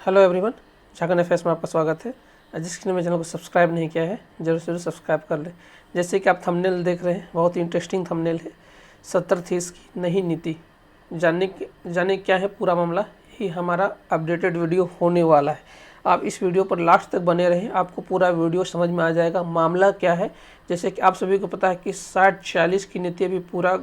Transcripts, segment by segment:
Hello everyone, Jharkhand FS में आपका स्वागत है। जिसने मेरे चैनल को सब्सक्राइब नहीं किया है जरूर से जरूर सब्सक्राइब कर लें। जैसे कि आप थंबनेल देख रहे हैं, बहुत ही इंटरेस्टिंग थंबनेल है। 70-30 की नई नीति जाने क्या है पूरा मामला, ही हमारा अपडेटेड वीडियो होने वाला है। आप इस वीडियो पर लास्ट तक बने रहें, आपको पूरा वीडियो समझ में आ जाएगा मामला क्या है। जैसे कि आप सभी को पता है कि 60-40 की नीति अभी पूरा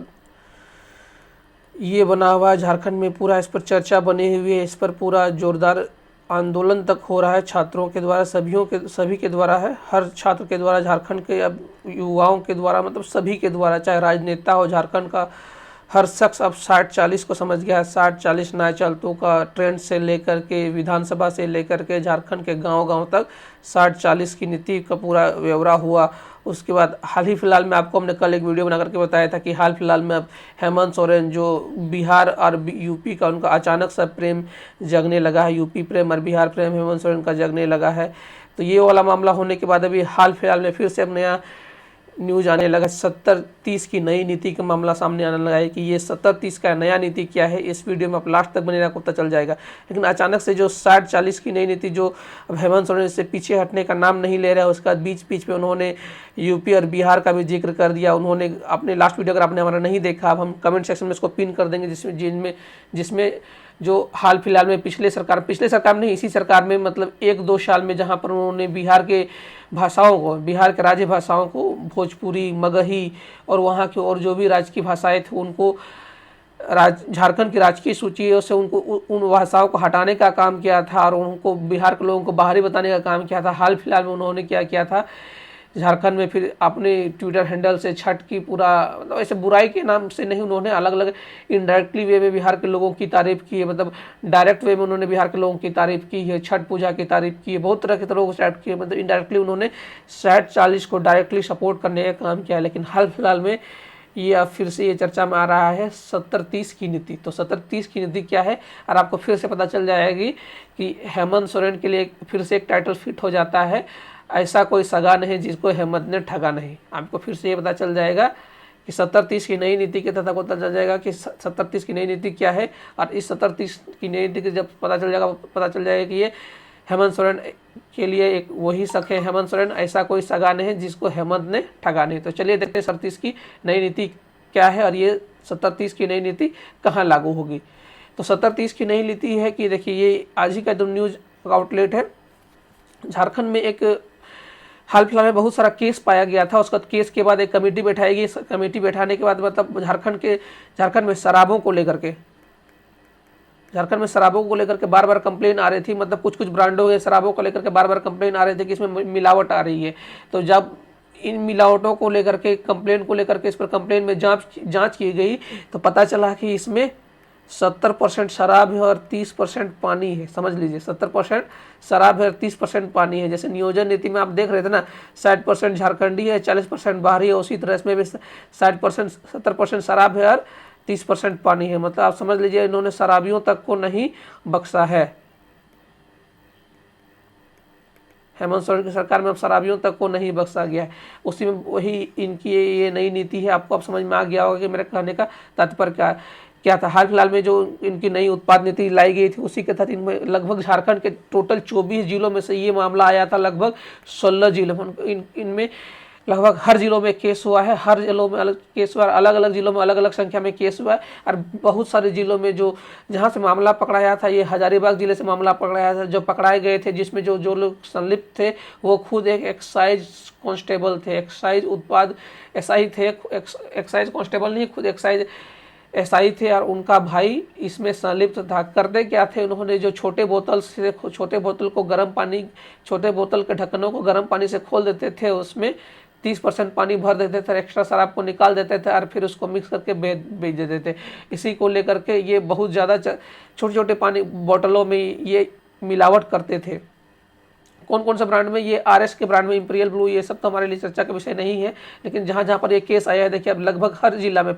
ये बना हुआ है झारखंड में, पूरा इस पर चर्चा बनी हुई है, इस पर पूरा जोरदार आंदोलन तक हो रहा है छात्रों के द्वारा, सभी के द्वारा है, हर छात्र के द्वारा, झारखंड के अब युवाओं के द्वारा, मतलब सभी के द्वारा, चाहे राजनेता हो, झारखंड का हर शख्स अब 60-40 को समझ गया है। 60-40 नया चलतों का ट्रेंड से लेकर के विधानसभा से लेकर के झारखंड के गांव-गांव तक 60-40 की नीति का पूरा ब्यौरा हुआ। उसके बाद हाल ही फिलहाल में आपको हमने कल एक वीडियो बना करके बताया था कि हाल फिलहाल में अब हेमंत सोरेन जो बिहार और यूपी का, उनका अचानक सा प्रेम जगने लगा है, यूपी प्रेम और बिहार प्रेम हेमंत सोरेन का जगने लगा है। तो ये वाला मामला होने के बाद अभी हाल फिलहाल में फिर से अब नया न्यूज आने लगा, 70-30 की नई नीति का मामला सामने आने लगा है कि ये 70-30 का नया नीति क्या है। इस वीडियो में आप लास्ट तक बने रहना, पता चल जाएगा। लेकिन अचानक से जो 60-40 की नई नीति, जो अब हेमंत सोरेन से पीछे हटने का नाम नहीं ले रहा है, उसके बाद बीच में उन्होंने यूपी और बिहार का भी जिक्र कर दिया। उन्होंने अपने लास्ट वीडियो, अगर आपने हमारा नहीं देखा, अब हम कमेंट सेक्शन में इसको पिन कर देंगे, जिसमें जो हाल फिलहाल में पिछले सरकार नहीं, इसी सरकार में, मतलब 1-2 साल में, जहाँ पर उन्होंने बिहार के भाषाओं को, बिहार के राज्य भाषाओं को, भोजपुरी, मगही और वहाँ की और जो भी राज्य की भाषाएं थी, उनको झारखंड की राजकीय सूची से उनको उन भाषाओं को हटाने का काम किया था और उनको बिहार के लोगों को बाहरी बताने का काम किया था। हाल फिलहाल में उन्होंने क्या किया था, झारखंड में फिर अपने ट्विटर हैंडल से छठ की पूरा, मतलब ऐसे बुराई के नाम से नहीं, उन्होंने अलग अलग इनडायरेक्टली वे में बिहार के लोगों की तारीफ की है, मतलब डायरेक्ट वे में उन्होंने बिहार के लोगों की तारीफ की है, छठ पूजा की तारीफ की है, बहुत तरह के तरह को स्टार्ट किए, मतलब इनडायरेक्टली उन्होंने 60-40 को डायरेक्टली सपोर्ट करने का काम किया है। लेकिन हाल फिलहाल में ये अब फिर से ये चर्चा में आ रहा है 70-30 की नीति। तो 70-30 की नीति क्या है, और आपको फिर से पता चल जाएगी कि हेमंत सोरेन के लिए फिर से एक टाइटल फिट हो जाता है, ऐसा कोई सगा नहीं जिसको हेमंत ने ठगा नहीं। आपको फिर से ये पता चल जाएगा कि 70-30 की नई नीति के तहत पता चल जाएगा कि 70-30 की नई नीति क्या है। और इस 70-30 की नई नीति के जब पता चल जाएगा कि ये हेमंत सोरेन के लिए एक वही शक है, हेमंत सोरेन ऐसा कोई सगा नहीं जिसको हेमंत ने ठगा नहीं। तो चलिए देखते हैं 70-30 की नई नीति क्या है और ये 70-30 की नई नीति कहाँ लागू होगी। तो 70-30 की नई नीति है कि देखिए, ये आज ही का जो न्यूज आउटलेट है, झारखंड में एक हाल फिलहाल में बहुत सारा केस पाया गया था। उसका केस के बाद एक कमेटी बैठाएगी, कमेटी बैठाने के बाद मतलब झारखंड में शराबों को लेकर के बार बार कंप्लेन आ रही थी, मतलब कुछ ब्रांडों के शराबों को लेकर के बार बार कंप्लेन आ रहे थे कि इसमें मिलावट आ रही है। तो जब इन मिलावटों को लेकर के, कंप्लेन को लेकर के, इस पर कंप्लेन में जांच की गई, तो पता चला कि इसमें 70% शराब है और 30% पानी है। समझ लीजिए, 70% शराब है और 30% पानी है। जैसे नियोजन नीति में आप देख रहे थे ना, 60% झारखंडी है, 40% बाहरी है, उसी तरह इसमें भी 70% शराब है और 30% पानी है। मतलब आप समझ लीजिए, इन्होंने शराबियों तक को नहीं बख्शा है। हेमंत सोरेन की सरकार में अब शराबियों तक को नहीं बख्शा गया है। उसी में वही इनकी ये नई नीति है। आपको अब समझ में आ गया होगा कि मेरे कहने का तात्पर्य क्या था। हाल फिलहाल में जो इनकी नई उत्पाद नीति लाई गई थी, उसी के तहत इनमें लगभग झारखंड के टोटल 24 जिलों में से ये मामला आया था। लगभग 16 जिलों में, इनमें लगभग हर जिलों में केस हुआ है, हर जिलों में अलग केस हुआ है, अलग अलग जिलों में अलग अलग संख्या में केस हुआ है। और बहुत सारे जिलों में जो जहाँ से मामला पकड़ाया था, ये हजारीबाग जिले से मामला पकड़ाया था, जो पकड़ाए गए थे, जिसमें जो लोग संलिप्त थे वो खुद एक एक्साइज कांस्टेबल थे, एक्साइज उत्पाद एसआई थे, एक्साइज कांस्टेबल नहीं, खुद एक्साइज एसआई थे, और उनका भाई इसमें संलिप्त था। करते क्या थे, उन्होंने जो छोटे बोतल को गर्म पानी, छोटे बोतल के ढक्कनों को गर्म पानी से खोल देते थे, उसमें 30% पानी भर देते थे, एक्स्ट्रा शराब को निकाल देते थे और फिर उसको मिक्स करके बेच देते थे। इसी को लेकर के ये बहुत ज़्यादा छोटे पानी बोतलों में ये मिलावट करते थे। कौन कौन सा ब्रांड में, ये आरएस के ब्रांड में, इंपीरियल ब्लू, ये सब तो हमारे लिए चर्चा का विषय नहीं है। लेकिन जहाँ जहाँ पर ये केस आया है, देखिए अब लगभग हर जिला में,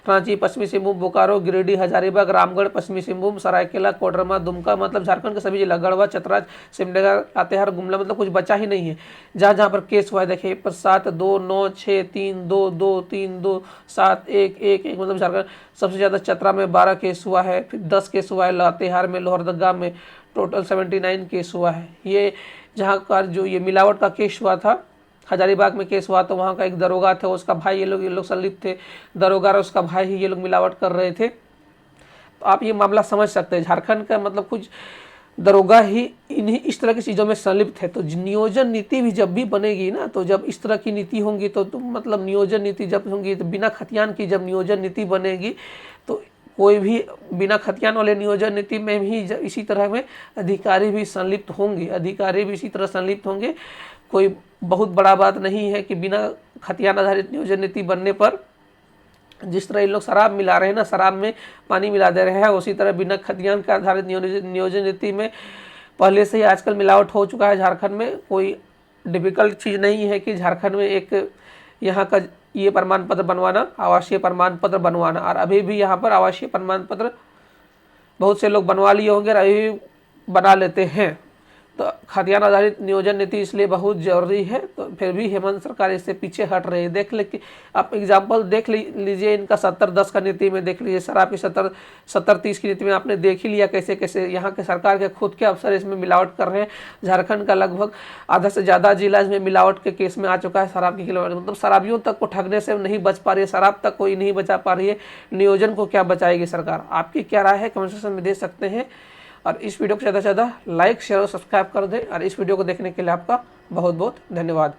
रांची, पश्चिमी सिंहभूम, बोकारो, गिरिडीह, हजारीबाग, रामगढ़, पश्चिमी सिंहभूम, सरायकेला, कोडरमा, दुमका, मतलब झारखंड के सभी जिला, गढ़वा, चतरा, सिमडेगा, लातेहार, गुमला, मतलब कुछ बचा ही नहीं है। जहाँ जहाँ पर केस हुआ है देखिए, पर 7, 2, 9, 6, 3, 2, 2, 3, 2, 7, 1, 1, 1, मतलब झारखंड सबसे ज़्यादा। चतरा में 12 केस हुआ है, फिर 10 केस हुआ है लातेहार में, लोहरदगा में टोटल 79 केस हुआ है। ये जहाँ का जो ये मिलावट का केस हुआ था, हजारीबाग में केस हुआ, तो वहाँ का एक दरोगा था, उसका भाई, ये लोग संलिप्त थे, दरोगा और उसका भाई ही ये लोग मिलावट कर रहे थे। तो आप ये मामला समझ सकते हैं, झारखंड का मतलब कुछ दरोगा ही इन्हीं इस तरह की चीज़ों में संलिप्त है। तो नियोजन नीति भी जब भी बनेगी ना, तो जब इस तरह की नीति होंगी तो मतलब नियोजन नीति जब होंगी, तो बिना खतियान की जब नियोजन नीति बनेगी, तो कोई भी बिना खतियान वाले नियोजन नीति में भी इसी तरह में अधिकारी भी संलिप्त होंगे, अधिकारी भी इसी तरह संलिप्त होंगे। कोई बहुत बड़ा बात नहीं है कि बिना खतियान आधारित नियोजन नीति बनने पर, जिस तरह इन लोग शराब मिला रहे हैं ना, शराब में पानी मिला दे रहे हैं, उसी तरह बिना खतियान के आधारित नियोजन नीति में पहले से ही आजकल मिलावट हो चुका है। झारखंड में कोई डिफिकल्ट चीज़ नहीं है कि झारखंड में एक यहाँ का ये प्रमाण पत्र बनवाना, आवासीय प्रमाण पत्र बनवाना, और अभी भी यहाँ पर आवासीय प्रमाण पत्र बहुत से लोग बनवा लिए होंगे और अभी भी बना लेते हैं। तो खतियान आधारित नियोजन नीति इसलिए बहुत जरूरी है। तो फिर भी हेमंत सरकार इससे पीछे हट रही है। देख ले कि आप एग्जाम्पल देख लीजिए इनका 70-10 का नीति में देख लीजिए, शराब की 70-30 की नीति में आपने देख ही लिया कैसे कैसे यहाँ के सरकार के खुद के अफसर इसमें मिलावट कर रहे हैं। झारखंड का लगभग आधा से ज़्यादा जिला इसमें मिलावट के केस में आ चुका है। शराब की खिलावट, मतलब शराबियों तक को ठगने से नहीं बच पा रही है, शराब तक कोई नहीं बचा पा रही है, नियोजन को क्या बचाएगी सरकार? आपकी क्या राय है कमेंट सेक्शन में दे सकते हैं। और इस वीडियो को ज़्यादा से ज़्यादा लाइक, शेयर और सब्सक्राइब कर दें। और इस वीडियो को देखने के लिए आपका बहुत बहुत धन्यवाद।